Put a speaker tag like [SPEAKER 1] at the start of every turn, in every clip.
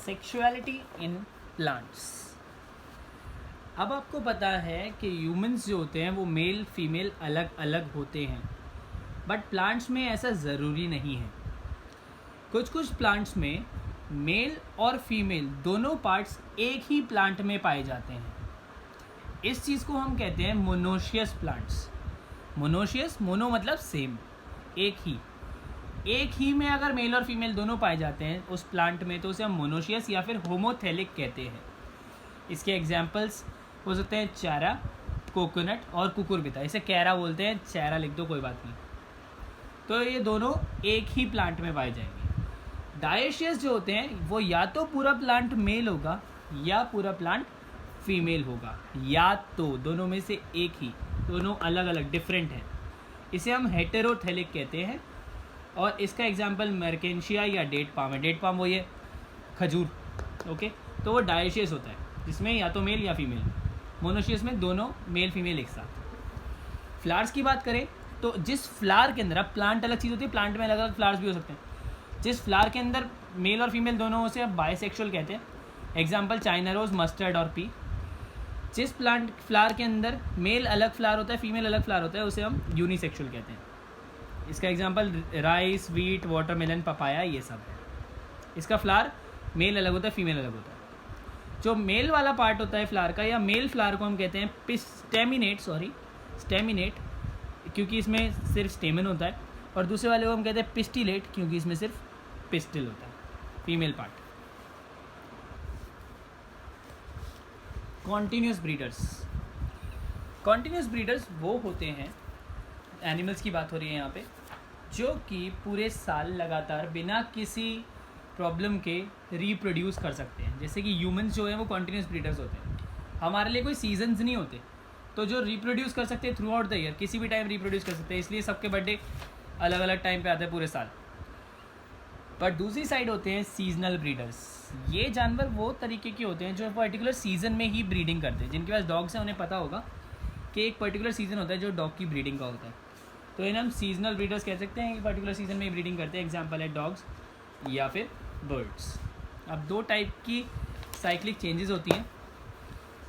[SPEAKER 1] Sexuality in plants. अब आपको पता है कि ह्यूमंस जो होते हैं वो मेल फीमेल अलग अलग होते हैं, बट प्लांट्स में ऐसा ज़रूरी नहीं है। कुछ कुछ प्लांट्स में मेल और फीमेल दोनों पार्ट्स एक ही प्लांट में पाए जाते हैं। इस चीज़ को हम कहते हैं मोनोशियस प्लांट्स। मोनोशियस, मोनो मतलब सेम, एक ही में अगर मेल और फीमेल दोनों पाए जाते हैं उस प्लांट में तो उसे हम मोनोशियस या फिर होमोथेलिक कहते हैं। इसके एग्जाम्पल्स हो सकते हैं चारा, कोकोनट और कुकुरबिता। इसे कैरा बोलते हैं, चारा लिख दो कोई बात नहीं। तो ये दोनों एक ही प्लांट में पाए जाएंगे। डायोशियस जो होते हैं वो या तो पूरा प्लांट मेल होगा या पूरा प्लांट फीमेल होगा, या तो दोनों में से एक ही, दोनों अलग अलग डिफरेंट हैं। इसे हम हेटेरोथेलिक कहते हैं। और इसका एग्जांपल मर्केंशिया या डेट पाम है। डेट पाम वो ये खजूर, ओके, तो वो डायोशियस होता है जिसमें या तो मेल या फीमेल। मोनोशियस में दोनों मेल फीमेल एक साथ। फ्लावर्स की बात करें तो जिस फ्लावर के अंदर, अब प्लांट अलग चीज़ होती है, प्लांट में अलग अलग फ्लावर्स भी हो सकते हैं। जिस फ्लावर के अंदर मेल और फीमेल दोनों हो से अब बायसेक्सुअल कहते हैं। एग्जाम्पल चाइना रोज, मस्टर्ड और पी। जिस प्लांट फ्लावर के अंदर मेल अलग फ्लावर होता है, फीमेल अलग फ्लावर होता है, उसे हम यूनिसेक्सुअल कहते हैं। इसका example rice, wheat, watermelon, papaya, ये सब है। इसका फ्लावर मेल अलग होता है, फीमेल अलग होता है। जो मेल वाला पार्ट होता है फ्लावर का, या मेल फ्लावर को हम कहते हैं स्टेमिनेट, क्योंकि इसमें सिर्फ स्टेमन होता है। और दूसरे वाले को हम कहते हैं पिस्टिलेट, क्योंकि इसमें सिर्फ पिस्टिल होता है, फीमेल पार्ट। कॉन्टिन्यूस ब्रीडर्स वो होते हैं, एनिमल्स की बात हो रही है यहाँ पे, जो कि पूरे साल लगातार बिना किसी प्रॉब्लम के रिप्रोड्यूस कर सकते हैं। जैसे कि ह्यूमंस जो है वो कॉन्टिन्यूस ब्रीडर्स होते हैं। हमारे लिए कोई सीजन्स नहीं होते, तो जो रिप्रोड्यूस कर सकते हैं थ्रू आउट द ईयर, किसी भी टाइम रिप्रोड्यूस कर सकते हैं। इसलिए सबके बर्थडे अलग अलग टाइम पे आते हैं पूरे साल। बट दूसरी साइड होते हैं सीजनल ब्रीडर्स। ये जानवर वो तरीके के होते हैं जो पर्टिकुलर सीज़न में ही ब्रीडिंग करते हैं। जिनके पास डॉग्स हैं उन्हें पता होगा कि एक पर्टिकुलर सीज़न होता है जो डॉग की ब्रीडिंग का होता है, तो इन्हें हम सीजनल ब्रीडर्स कह सकते हैं कि पर्टिकुलर सीजन में ही ब्रीडिंग करते हैं। एग्जांपल है डॉग्स या फिर बर्ड्स। अब दो टाइप की साइक्लिक चेंजेस होती हैं,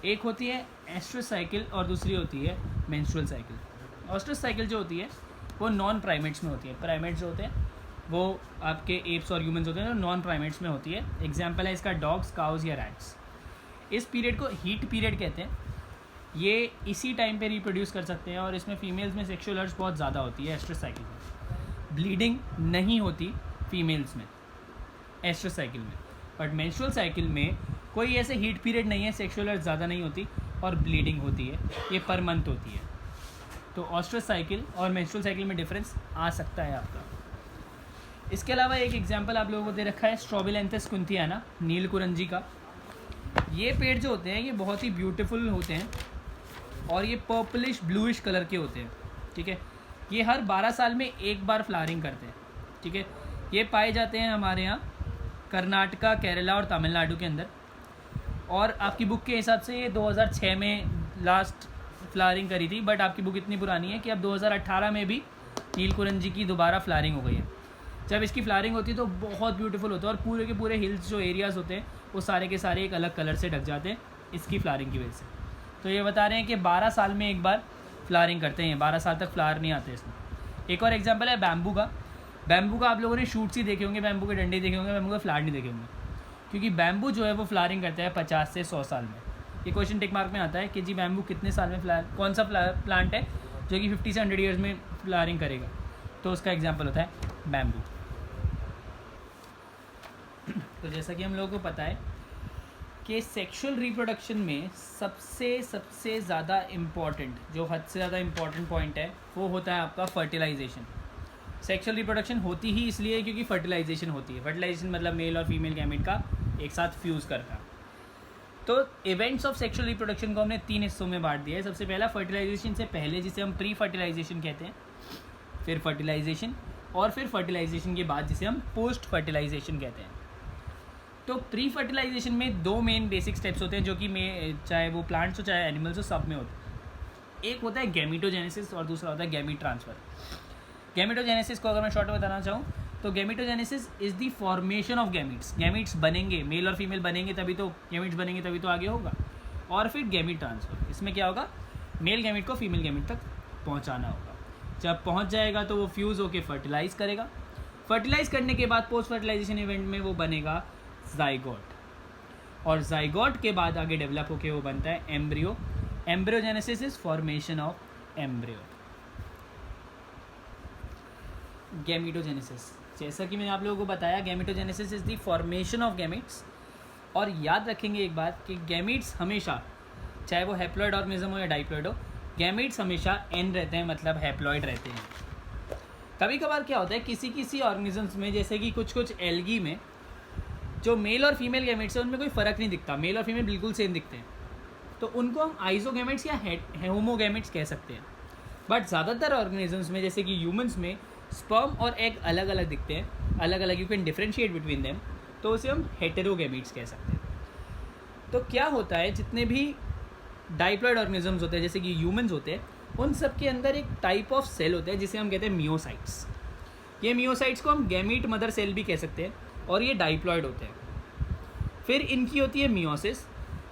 [SPEAKER 1] एक होती है एस्ट्रस साइकिल और दूसरी होती है मेंस्ट्रुअल साइकिल। एस्ट्रस साइकिल जो होती है वो नॉन प्राइमेट्स में होती है। प्राइमेट्स जो होते हैं वो आपके एप्स और ह्यूमंस होते हैं, जो नॉन प्राइमेट्स में होती है। एग्जाम्पल है इसका डॉग्स, काउज या रैट्स। इस पीरियड को हीट पीरियड कहते हैं। ये इसी टाइम पे रिप्रोड्यूस कर सकते हैं और इसमें फीमेल्स में सेक्सुअल अर्ज बहुत ज़्यादा होती है एस्ट्रस साइकिल में। ब्लीडिंग नहीं होती फीमेल्स में एस्ट्रस साइकिल में, बट मेंस्ट्रुअल साइकिल में कोई ऐसे हीट पीरियड नहीं है, सेक्सुअल अर्ज ज़्यादा नहीं होती और ब्लीडिंग होती है, ये पर मंथ होती है। तो एस्ट्रस साइकिल और मेंस्ट्रुअल साइकिल में डिफरेंस आ सकता है आपका। इसके अलावा एक एग्जाम्पल आप लोगों को दे रखा है स्ट्रोबिलैंथस कुंथियाना, नील कुरंजी का। ये पेड़ जो होते हैं ये बहुत ही ब्यूटीफुल होते हैं और ये पर्पलिश ब्लूइश कलर के होते हैं, ठीक है। ये हर 12 साल में एक बार फ्लावरिंग करते हैं, ठीक है। ये पाए जाते हैं हमारे यहाँ कर्नाटका, केरला और तमिलनाडु के अंदर। और आपकी बुक के हिसाब से ये 2006 में लास्ट फ्लावरिंग करी थी, बट आपकी बुक इतनी पुरानी है कि अब 2018 में भी नील कुरंजी की दोबारा फ्लावरिंग हो गई है। जब इसकी फ्लावरिंग होती है तो बहुत ब्यूटीफुल होता है और पूरे के पूरे हिल्स जो एरियाज़ होते हैं वो सारे के सारे एक अलग कलर से ढक जाते हैं इसकी फ्लावरिंग की वजह से। तो ये बता रहे हैं कि 12 साल में एक बार फ्लावरिंग करते हैं, 12 साल तक फ्लावर नहीं आते इसमें। एक और एग्जांपल है बैम्बू का। बैम्बू का आप लोगों ने शूट्स ही देखे होंगे, बैम्बू के डंडे देखे होंगे, बैम्बू का फ्लावर नहीं देखे होंगे, क्योंकि बैम्बू जो है वो फ्लावरिंग करता है 50 से 100 साल में। ये क्वेश्चन टिक मार्क में आता है कि जी बैम्बू कितने साल में कौन सा प्लांट है जो कि 50 से 100 ईयर्स में फ्लावरिंग करेगा, तो उसका एग्जाम्पल होता है बैम्बू। तो जैसा कि हम लोगों को पता है कि सेक्सुअल रिप्रोडक्शन में सबसे ज़्यादा इम्पॉर्टेंट, जो हद से ज़्यादा इम्पॉर्टेंट पॉइंट है वो होता है आपका फर्टिलाइजेशन। सेक्सुअल रिप्रोडक्शन होती ही इसलिए है क्योंकि फर्टिलाइजेशन होती है। फर्टिलाइजेशन मतलब मेल और फीमेल गैमेट का एक साथ फ्यूज़ करना। तो इवेंट्स ऑफ सेक्सुअल रिप्रोडक्शन को हमने 3 हिस्सों में बांट दिया है। सबसे पहला फर्टिलाइजेशन से पहले, जिसे हम प्री फर्टिलाइजेशन कहते हैं, फिर फर्टिलाइजेशन, और फिर फर्टिलाइजेशन के बाद जिसे हम पोस्ट फर्टिलाइजेशन कहते हैं। तो प्री फर्टिलाइजेशन में 2 मेन बेसिक स्टेप्स होते हैं जो कि चाहे वो प्लांट्स हो चाहे एनिमल्स हो, सब में होते हैं। एक होता है गैमीटोजेनेसिस और दूसरा होता है गैमीट ट्रांसफ़र। गैमीटोजेनेसिस को अगर मैं शॉर्ट में बताना चाहूँ तो gametogenesis is the formation of gametes, gametes बनेंगे, मेल और फीमेल बनेंगे तभी तो गैमीट्स बनेंगे, तभी तो आगे होगा। और फिर गैमीट ट्रांसफर, इसमें क्या होगा, मेल गैमीट को फीमेल गैमीट तक पहुंचाना होगा। जब पहुंच जाएगा तो वो फ्यूज़ होकर फर्टिलाइज करेगा, फर्टिलाइज करने के बाद पोस्ट फर्टिलाइजेशन इवेंट में वो बनेगा जाइगोट, और जाइगोट के बाद आगे डेवलप होकर वो बनता है embryo. Embryogenesis is formation of embryo. Gametogenesis, जैसा कि मैंने आप लोगों को बताया, gametogenesis is the formation of gametes. और याद रखेंगे एक बात कि गैमीट्स हमेशा, चाहे वो हैप्लॉइड ऑर्गेनिज्म हो या डाइप्लॉइड हो, गैमीट्स हमेशा एन रहते हैं, मतलब हैप्लॉइड रहते हैं। कभी कभार क्या होता है किसी किसी ऑर्गेनिजम्स में, जैसे कि कुछ कुछ एल्गी में, जो मेल और फीमेल गैमेट्स हैं उनमें कोई फ़र्क नहीं दिखता, मेल और फीमेल बिल्कुल सेम दिखते हैं, तो उनको हम आइसोगैमेट्स या होमोगैमेट्स कह सकते हैं। बट ज़्यादातर ऑर्गेनिजम्स में, जैसे कि ह्यूमंस में, स्पर्म और एग अलग अलग दिखते हैं, अलग अलग, you can differentiate between them, तो उसे हम हेटेरोगैमेट्स कह सकते हैं। तो क्या होता है, जितने भी डाइप्लॉइड ऑर्गेनिजम्स होते हैं, जैसे कि ह्यूमंस होते हैं, उन सब के अंदर एक टाइप ऑफ सेल होता है जिसे हम कहते हैं मियोसाइट्स। ये मियोसाइट्स को हम गैमीट मदर सेल भी कह सकते हैं, और ये डाइप्लॉइड होते हैं। फिर इनकी होती है मियोसिस,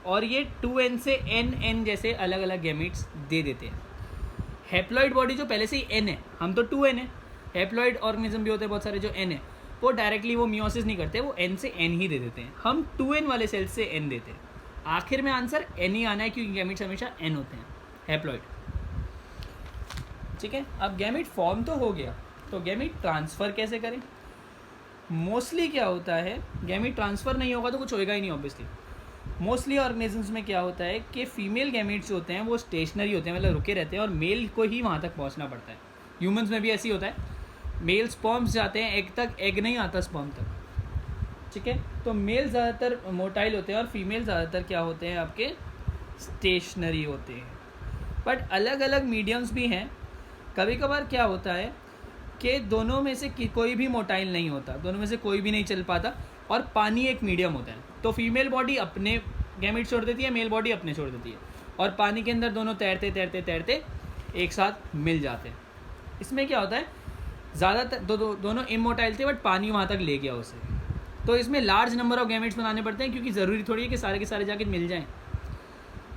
[SPEAKER 1] और ये 2n से n जैसे अलग अलग गैमीट्स दे देते हैं। हैप्लॉइड बॉडी जो पहले से ही n है, हम तो 2n है, हैप्लॉइड ऑर्गेनिज्म भी होते हैं बहुत सारे जो n है, वो डायरेक्टली वो मियोसिस नहीं करते, वो n से n ही दे देते हैं। हम 2n वाले सेल से n देते हैं। आखिर में आंसर n ही आना है, क्योंकि गैमीट्स हमेशा n होते हैं, हैप्लॉइड। ठीक है, अब गैमीट फॉर्म तो हो गया, तो गैमीट ट्रांसफ़र कैसे करें? मोस्टली क्या होता है, गैमीट ट्रांसफ़र नहीं होगा तो कुछ होएगा ही नहीं ऑब्वियसली। मोस्टली ऑर्गेनिजम्स में क्या होता है कि फीमेल गैमीट्स होते हैं वो स्टेशनरी होते हैं, मतलब रुके रहते हैं, और मेल को ही वहाँ तक पहुँचना पड़ता है। ह्यूमंस में भी ऐसे ही होता है, मेल स्पर्म्स जाते हैं एग तक, एग नहीं आता स्पर्म तक। ठीक है, तो मेल ज़्यादातर मोटाइल होते हैं और फीमेल ज़्यादातर क्या होते हैं, आपके स्टेशनरी होते हैं। बट अलग अलग मीडियम्स भी हैं। कभी कभार क्या होता है कि दोनों में से कोई भी मोटाइल नहीं होता, दोनों में से कोई भी नहीं चल पाता, और पानी एक मीडियम होता है। तो फीमेल बॉडी अपने गैमीट छोड़ देती है, मेल बॉडी अपने छोड़ देती है, और पानी के अंदर दोनों तैरते तैरते तैरते एक साथ मिल जाते हैं। इसमें क्या होता है, ज़्यादातर दोनों इमोटाइल थे, बट पानी वहाँ तक ले गया उसे। तो इसमें लार्ज नंबर ऑफ गैमीट्स बनाने पड़ते हैं, क्योंकि ज़रूरी थोड़ी है कि सारे के सारे जाके मिल जाएँ।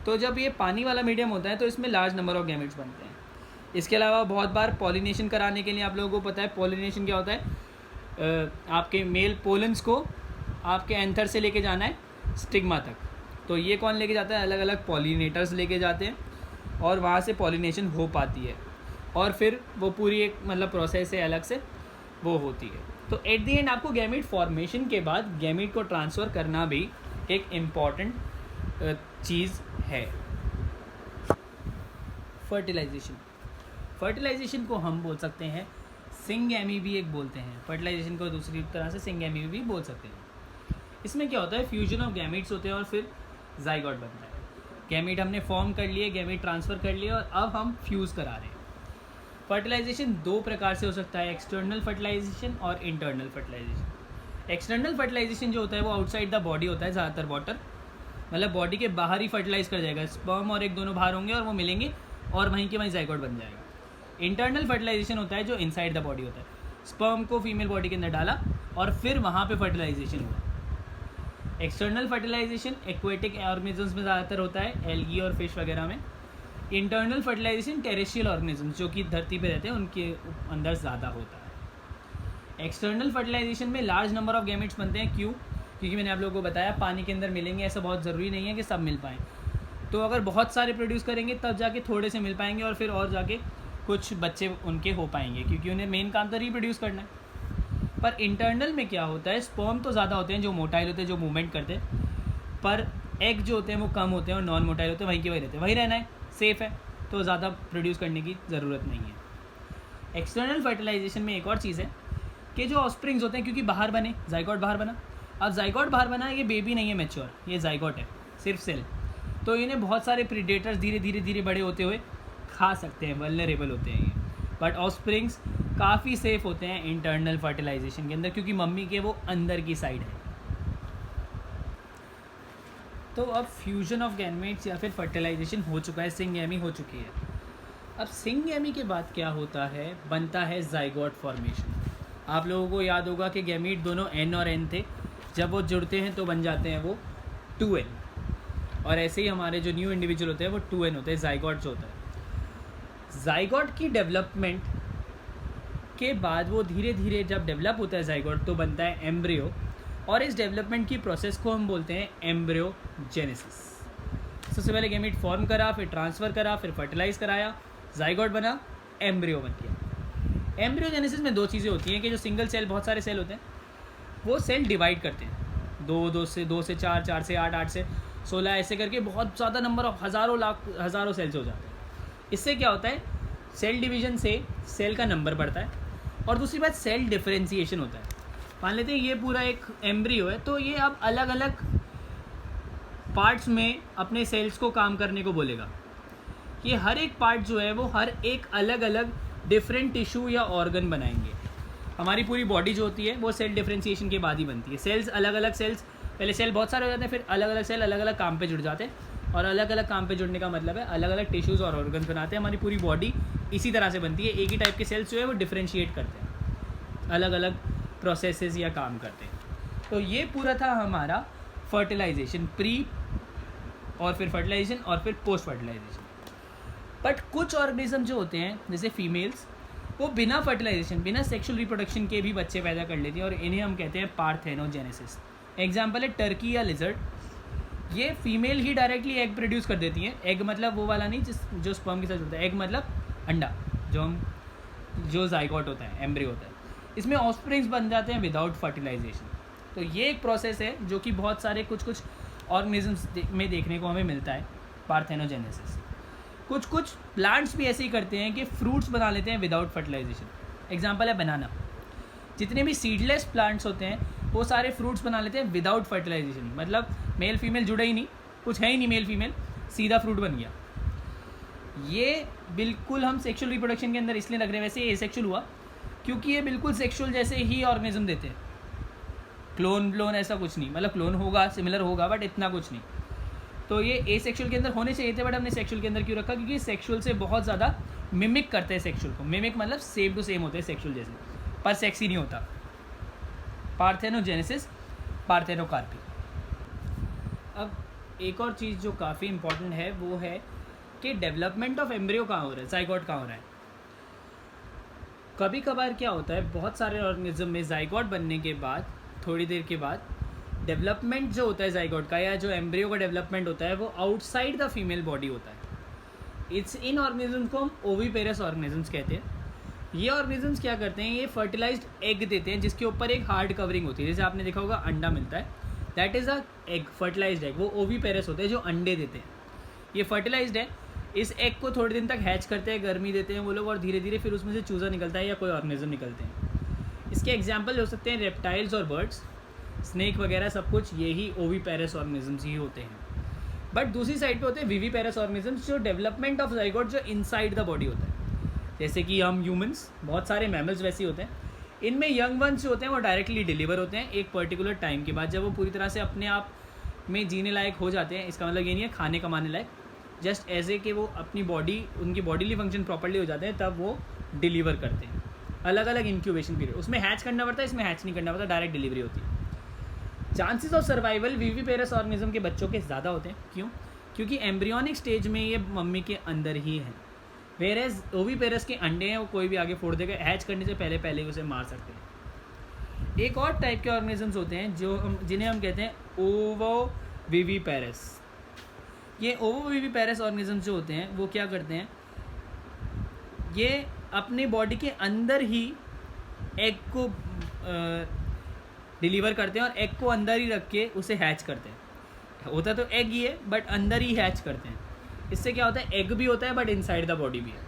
[SPEAKER 1] तो जब ये पानी वाला मीडियम होता है तो इसमें लार्ज नंबर ऑफ गैमीट्स बनते हैं। इसके अलावा बहुत बार पॉलिनेशन कराने के लिए, आप लोगों को पता है पॉलिनेशन क्या होता है, आपके मेल पोलन्स को आपके एंथर से लेके जाना है स्टिग्मा तक। तो ये कौन लेके जाता है, अलग अलग पॉलिनेटर्स लेके जाते हैं, और वहाँ से पॉलिनेशन हो पाती है, और फिर वो पूरी एक मतलब प्रोसेस है अलग से वो होती है। तो एट दी एंड आपको गैमीट फॉर्मेशन के बाद गैमीट को ट्रांसफ़र करना भी एक इम्पॉर्टेंट चीज़ है। फर्टिलाइजेशन, फर्टिलाइजेशन को हम बोल सकते हैं सिंगैमी भी एक बोलते हैं, फर्टिलाइजेशन को दूसरी तरह से सिंगैमी भी बोल सकते हैं। इसमें क्या होता है, फ्यूजन ऑफ गैमीट्स होते हैं और फिर जाइगोट बनता है। गैमीट हमने फॉर्म कर लिए, गैमीट ट्रांसफ़र कर लिए, और अब हम फ्यूज़ करा रहे हैं। फर्टिलाइजेशन दो प्रकार से हो सकता है, एक्सटर्नल फर्टिलाइजेशन और इंटरनल फर्टिलाइजेशन। एक्सटर्नल फर्टिलाइजेशन जो होता है वो आउटसाइड द बॉडी होता है, ज़्यादातर वाटर, मतलब बॉडी के बाहर ही फर्टिलाइज कर जाएगा, स्पर्म और एक दोनों बाहर होंगे और वो मिलेंगे और वहीं के वहीं जाइगोट बन जाएगा। इंटरनल फर्टिलाइजेशन होता है जो इनसाइड द बॉडी होता है, स्पर्म को फीमेल बॉडी के अंदर डाला और फिर वहाँ पे फर्टिलाइजेशन हुआ। एक्सटर्नल फर्टिलाइजेशन एक्वेटिक ऑर्गेनिजम्स में ज़्यादातर होता है, एल्गी और फिश वगैरह में। इंटरनल फर्टिलाइजेशन टेरेस्ट्रियल ऑर्गेनिजम्स जो कि धरती पे रहते हैं उनके अंदर ज़्यादा होता है। एक्सटर्नल फर्टिलाइजेशन में लार्ज नंबर ऑफ गैमेट्स बनते हैं, क्यों? क्योंकि मैंने आप लोगों को बताया पानी के अंदर मिलेंगे, ऐसा बहुत ज़रूरी नहीं है कि सब मिल पाएँ। तो अगर बहुत सारे प्रोड्यूस करेंगे तब जाके थोड़े से मिल पाएंगे, और फिर और जाके कुछ बच्चे उनके हो पाएंगे, क्योंकि उन्हें मेन काम तो रिप्रोड्यूस करना है। पर इंटरनल में क्या होता है, स्पर्म तो ज़्यादा होते हैं जो मोटाइल होते हैं, जो मूवमेंट करते हैं, पर एग जो होते हैं वो कम होते हैं और नॉन मोटाइल होते हैं, वहीं के वहीं रहते हैं, वहीं रहना है, सेफ़ है, तो ज़्यादा प्रोड्यूस करने की ज़रूरत नहीं है। एक्सटर्नल फर्टिलाइजेशन में एक और चीज़ है कि जो ऑफस्प्रिंग्स होते हैं, क्योंकि बाहर बने, जाइगोट बाहर बना, अब जाइगोट बाहर बना, ये बेबी नहीं है मैच्योर, ये जाइगोट है, सिर्फ सेल, तो इन्हें बहुत सारे प्रीडेटर्स धीरे धीरे धीरे बड़े होते हुए खा सकते हैं, वल्नरेबल होते हैं ये। बट ऑफस्प्रिंग्स काफ़ी सेफ होते हैं इंटरनल फर्टिलाइजेशन के अंदर, क्योंकि मम्मी के वो अंदर की साइड है। तो अब फ्यूजन ऑफ गैमेट्स या फिर फर्टिलाइजेशन हो चुका है, सिंगैमी हो चुकी है। अब सिंगैमी के बाद क्या होता है, बनता है जाइगोट फॉर्मेशन। आप लोगों को याद होगा कि गैमीट दोनों N और N थे, जब वो जुड़ते हैं तो बन जाते हैं वो 2N। और ऐसे ही हमारे जो न्यू इंडिविजुअल होते हैं वो 2N होते हैं, जाइगोट जो होता है। जाइगोट की डेवलपमेंट के बाद वो धीरे धीरे जब डेवलप होता है जाइगोट तो बनता है एम्ब्रियो, और इस डेवलपमेंट की प्रोसेस को हम बोलते हैं एम्ब्रियोजेनेसिस। सबसे पहले गैमीट फॉर्म करा, फिर ट्रांसफ़र करा, फिर फर्टिलाइज कराया, जाइगोट बना, एम्ब्रियो बन गया। एम्ब्रियोजेनेसिस में दो चीज़ें होती हैं कि जो सिंगल सेल, बहुत सारे सेल होते हैं, वो सेल डिवाइड करते हैं, दो से 4, 4 से 8, 8 से 16, ऐसे करके बहुत ज़्यादा नंबर ऑफ हज़ारों सेल्स हो जाते हैं। इससे क्या होता है, सेल डिवीजन से सेल का नंबर बढ़ता है, और दूसरी बात सेल डिफरेंशिएशन होता है। मान लेते हैं ये पूरा एक एम्ब्रियो है, तो ये अब अलग अलग पार्ट्स में अपने सेल्स को काम करने को बोलेगा। ये हर एक पार्ट जो है वो हर एक अलग अलग डिफरेंट टिश्यू या ऑर्गन बनाएंगे। हमारी पूरी बॉडी जो होती है वो सेल डिफरेंशिएशन के बाद ही बनती है। सेल्स अलग अलग सेल्स, पहले सेल बहुत सारे हो जाते हैं, फिर अलग अलग सेल अलग अलग काम पे जुड़ जाते हैं, और अलग अलग काम पे जुड़ने का मतलब है अलग अलग टिश्यूज़ और ऑर्गन्स बनाते हैं। हमारी पूरी बॉडी इसी तरह से बनती है। एक ही टाइप के सेल्स जो है वो डिफरेंशिएट करते हैं, अलग अलग प्रोसेसेस या काम करते हैं। तो ये पूरा था हमारा फर्टिलाइजेशन, प्री और फिर फर्टिलाइजेशन और फिर पोस्ट फर्टिलाइजेशन। बट कुछ ऑर्गेनिज्म जो होते हैं जैसे फीमेल्स, वो बिना फर्टिलाइजेशन, बिना सेक्सुअल रिप्रोडक्शन के भी बच्चे पैदा कर लेती हैं, और इन्हें हम कहते हैं पार्थेनोजेनेसिस। एग्जाम्पल है टर्की या लिजर्ड। ये फीमेल ही डायरेक्टली एग प्रोड्यूस कर देती हैं। एग मतलब वो वाला नहीं जो स्पर्म के साथ जुड़ता है, एग मतलब अंडा, जो जाइगोट होता है, एम्ब्रियो होता है। इसमें ऑफस्प्रिंग्स बन जाते हैं विदाउट फर्टिलाइजेशन। तो ये एक प्रोसेस है जो कि बहुत सारे कुछ ऑर्गेनिजम्स में देखने को हमें मिलता है, पार्थेनोजेनेसिस। कुछ प्लांट्स भी ऐसे ही करते हैं कि फ्रूट्स बना लेते हैं विदाउट फर्टिलाइजेशन। एग्जांपल है बनाना। जितने भी सीडलेस प्लांट्स होते हैं वो सारे फ्रूट्स बना लेते हैं विदाउट फर्टिलाइजेशन, मतलब मेल फीमेल जुड़े ही नहीं, कुछ है ही नहीं मेल फीमेल, सीधा फ्रूट बन गया। ये बिल्कुल हम सेक्सुअल रिप्रोडक्शन के अंदर इसलिए रख रहे हैं, वैसे ये एसेक्सुअल हुआ क्योंकि ये बिल्कुल सेक्सुअल जैसे ही ऑर्गेनिज्म देते हैं। क्लोन ऐसा कुछ नहीं, मतलब क्लोन होगा, सिमिलर होगा, बट इतना कुछ नहीं। तो ये एसेक्सुअल के अंदर होने चाहिए थे, बट हमने सेक्सुअल के अंदर क्यों रखा, क्योंकि सेक्सुअल से बहुत ज़्यादा मिमिक करते हैं सेक्सुअल को। मिमिक मतलब सेम टू सेम होते हैं सेक्सुअल जैसे, पर सेक्सी नहीं होता। Parthenogenesis, parthenocarpy. अब एक और चीज़ जो काफ़ी इंपॉर्टेंट है वो है कि डेवलपमेंट ऑफ एम्ब्रियो कहाँ हो रहा है, जाइगोट कहाँ हो रहा है। कभी कभार क्या होता है, बहुत सारे ऑर्गेनिज्म में जाइगोट बनने के बाद थोड़ी देर के बाद डेवलपमेंट जो होता है जाइगोट का, या जो एम्ब्रियो का डेवलपमेंट होता है, वो आउटसाइड द फीमेल बॉडी होता है। इन ऑर्गेनिज्म को हम ओविपेरस ऑर्गेनिजम्स कहते हैं। ये ऑर्गेनिजम्स क्या करते हैं, ये फर्टिलाइज्ड एग देते हैं जिसके ऊपर एक हार्ड कवरिंग होती है। जैसे आपने देखा होगा अंडा मिलता है, that is a egg, fertilized egg. वो ओविपेरस होते हैं जो अंडे देते हैं। ये फर्टिलाइज्ड है। इस एग को थोड़े दिन तक हैच करते हैं, गर्मी देते हैं वो लोग, और धीरे धीरे फिर उसमें से चूज़ा निकलता है या कोई ऑर्गेनिज्म निकलते हैं। इसके एग्जाम्पल हो सकते हैं रेप्टाइल्स और बर्ड्स, स्नेक वगैरह, सब कुछ यही ओविपेरस ऑर्गेनिजम्स ही होते हैं। बट दूसरी साइड पे होते हैं विविपेरस ऑर्गेनिजम्स, जो डेवलपमेंट ऑफ जाइगोट जो इनसाइड द बॉडी होता है। जैसे कि हम ह्यूमंस, बहुत सारे मैमल्स वैसे होते हैं। इनमें यंग वंस जो होते हैं वो डायरेक्टली डिलीवर होते हैं एक पर्टिकुलर टाइम के बाद, जब वो पूरी तरह से अपने आप में जीने लायक हो जाते हैं। इसका मतलब ये नहीं है खाने कमाने लायक, जस्ट एज ए कि वो अपनी बॉडी, उनकी बॉडीली फंक्शन प्रॉपर्ली हो जाते हैं, तब वो डिलीवर करते हैं। अलग अलग इंक्यूबेशन पीरियड, उसमें हैच करना पड़ता है, इसमें हैच नहीं करना पड़ता, डायरेक्ट डिलीवरी होती है। Chances of survival viviparous organism के बच्चों के ज़्यादा होते हैं। क्यों? क्योंकि एम्ब्रियोनिक स्टेज में ये मम्मी के अंदर ही है, वेरेज ओविपेरस के अंडे हैं वो कोई भी आगे फोड़ देगा, हैच करने से पहले ही उसे मार सकते हैं। एक और टाइप के ऑर्गेनिजम्स होते हैं जिन्हें हम कहते हैं ओवोविविपेरस। ये ओवोविविपेरस ऑर्गेनिजम्स जो होते हैं वो क्या करते हैं, ये अपने बॉडी के अंदर ही एग को डिलीवर करते हैं, और एग को अंदर ही रख के उसे हैच करते हैं। होता तो एग ही है, बट अंदर ही हैच करते हैं। इससे क्या होता है, एग भी होता है बट इनसाइड द बॉडी भी है।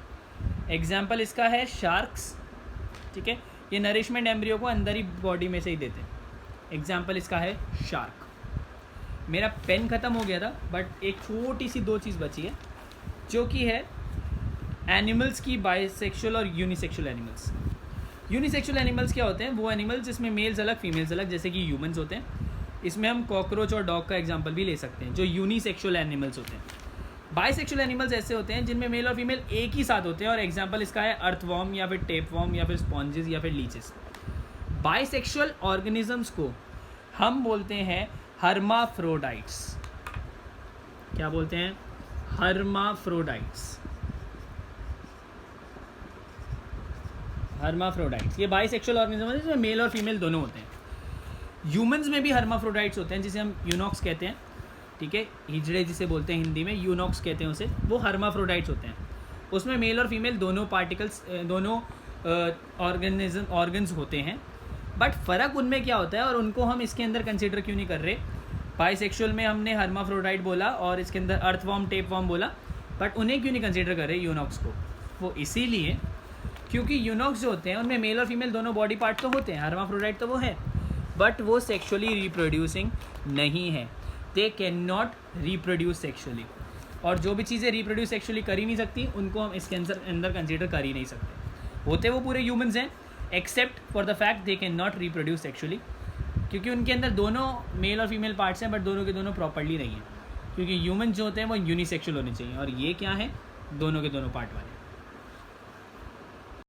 [SPEAKER 1] एग्जाम्पल इसका है शार्क्स, ठीक है। ये नरिशमेंट एम्ब्रियो को अंदर ही बॉडी में से ही देते हैं। एग्जाम्पल इसका है शार्क। मेरा पेन ख़त्म हो गया था, बट एक छोटी सी दो चीज़ बची है, जो कि है एनिमल्स की बाइसेक्सुअल और यूनिसेक्सुअल एनिमल्स। यूनिसेक्सुअल एनिमल्स क्या होते हैं, वो एनिमल्स जिसमें मेल्स अलग फीमेल्स अलग, जैसे कि ह्यूमंस होते हैं। इसमें हम कॉकरोच और डॉग का एग्जांपल भी ले सकते हैं, जो यूनिसेक्सुअल एनिमल्स होते हैं। बाइसेक्सुअल एनिमल्स ऐसे होते हैं जिनमें मेल और फीमेल एक ही साथ होते हैं, और एग्जांपल इसका है अर्थवॉर्म या फिर टेपवॉर्म या फिर स्पॉन्जेस या फिर लीचेस। बाइसेक्सुअल ऑर्गेनिजम्स को हम बोलते हैं हर्माफ्रोडाइट्स। क्या बोलते हैं? हर्माफ्रोडाइट्स। हर्माफ्रोडाइट्स ये बाइसेक्सुअल ऑर्गेनिज्म है जिसमें मेल और फीमेल दोनों होते हैं। ह्यूमंस में भी हर्माफ्रोडाइट्स होते हैं जिसे हम यूनॉक्स कहते हैं, ठीक है, हिजड़े जिसे बोलते हैं हिंदी में, यूनॉक्स कहते हैं उसे, वो हर्माफ्रोडाइट्स होते हैं। उसमें मेल और फीमेल दोनों पार्टिकल्स, दोनों ऑर्गन्स होते हैं। बट फ़र्क उनमें क्या होता है और उनको हम इसके अंदर कंसिडर क्यों नहीं कर रहे? बाइसेक्सुअल में हमने हर्माफ्रोडाइट बोला और इसके अंदर अर्थवॉर्म, टेपवॉर्म बोला, बट उन्हें क्यों नहीं कंसिडर कर रहे यूनॉक्स को? वो इसीलिए क्योंकि यूनॉक्स जो होते हैं उनमें मेल और फीमेल दोनों बॉडी पार्ट तो होते हैं, हर्माफ्रोडाइट तो वो है, बट वो सेक्सुअली रिप्रोड्यूसिंग नहीं है। They can not reproduce sexually, और जो भी चीज़ें रिप्रोड्यूस सेक्सुअली कर ही नहीं सकती उनको हम इसके अंदर कंसिडर कर ही नहीं सकते। होते वो पूरे ह्यूमंस हैं, except for the fact they can not reproduce sexually, क्योंकि उनके अंदर दोनों मेल और फीमेल पार्ट्स हैं, बट दोनों के दोनों प्रॉपर्ली नहीं है, क्योंकि ह्यूमन जो होते हैं वो यूनिसेक्सुअल होने चाहिए, और ये क्या है? दोनों के दोनों पार्ट वाले।